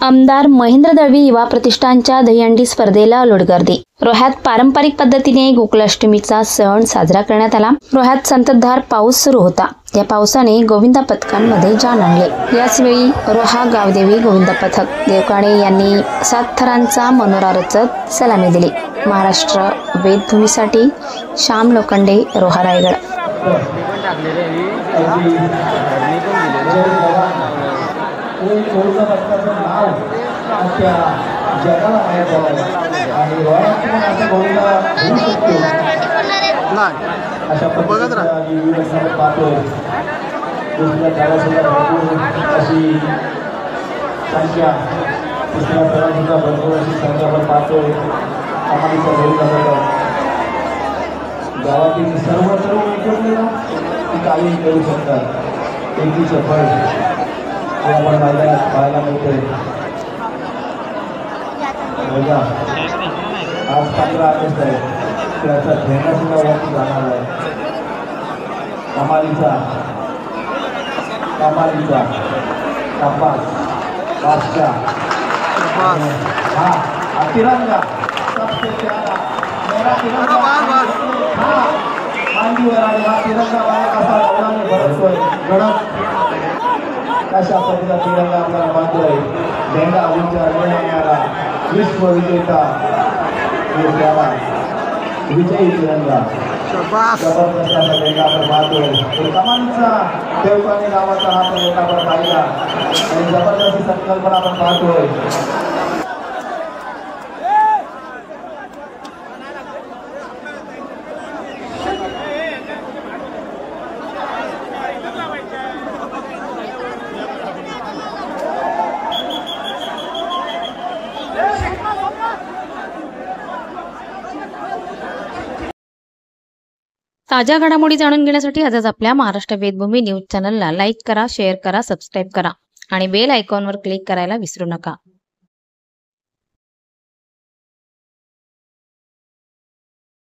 आमदार महेंद्र दळवी युवा प्रतिष्ठानच्या दहीहंडी स्पर्धेला लोटगर्दी। रोह्यात पारंपरिक पद्धतीने गोकुळाष्टमीचा सण साजरा करण्यात आला। रोह्यात संततधार पाऊस सुरू होता। या पावसाने गोविंदा पथकांमध्ये जान आणले। याचवेळी रोहा गावदेवी गोविंदा पथक देवकाणे यांनी 7 थरांचा मनोरा रचत सलामी दिली। महाराष्ट्र वेदभूमीसाठी श्याम लोखंडे, रोहा, रायगड। बघत राहा संख्या तिसऱ्या सरांचा भरपूर अशी संख्या आपण पाहतोय। गावातील सर्व तरुण एकत्र काही करू शकतात। एकीचं फळ आपण मैदानात पाहायला मिळतोय। बघा आज 15 ऑगस्ट आहे, त्याचा झेंडा सुद्धा वरती जाणार आहे। कमालीचा कपास बादशाह हा तिरंगा सबसे प्यारा मेरा तिरंगा मांडीवर आणि हा तिरंगा बाहेर कसा उडाने भरतोय गडद अशा पद्धतीचा तिरंगा आपल्याला बांधतोय। झेंडा उंचावर येणारा विश्व विजेता प्यारा विजयी तिरंगा जबरदस्त असा झेंडा आपण बांधतोय। कमालीचा देवकाणे गावाचा हा पण झेंडा आपण पाहिला आणि जबरदस्त संकल्पना आपण पाहतोय। ताज्या घडामोडी जाणून घेण्यासाठी आजच आपल्या महाराष्ट्र वेदभूमी न्यूज चॅनलला लाईक करा, शेअर करा, सबस्क्राईब करा आणि बेल आयकॉनवर क्लिक करायला विसरू नका।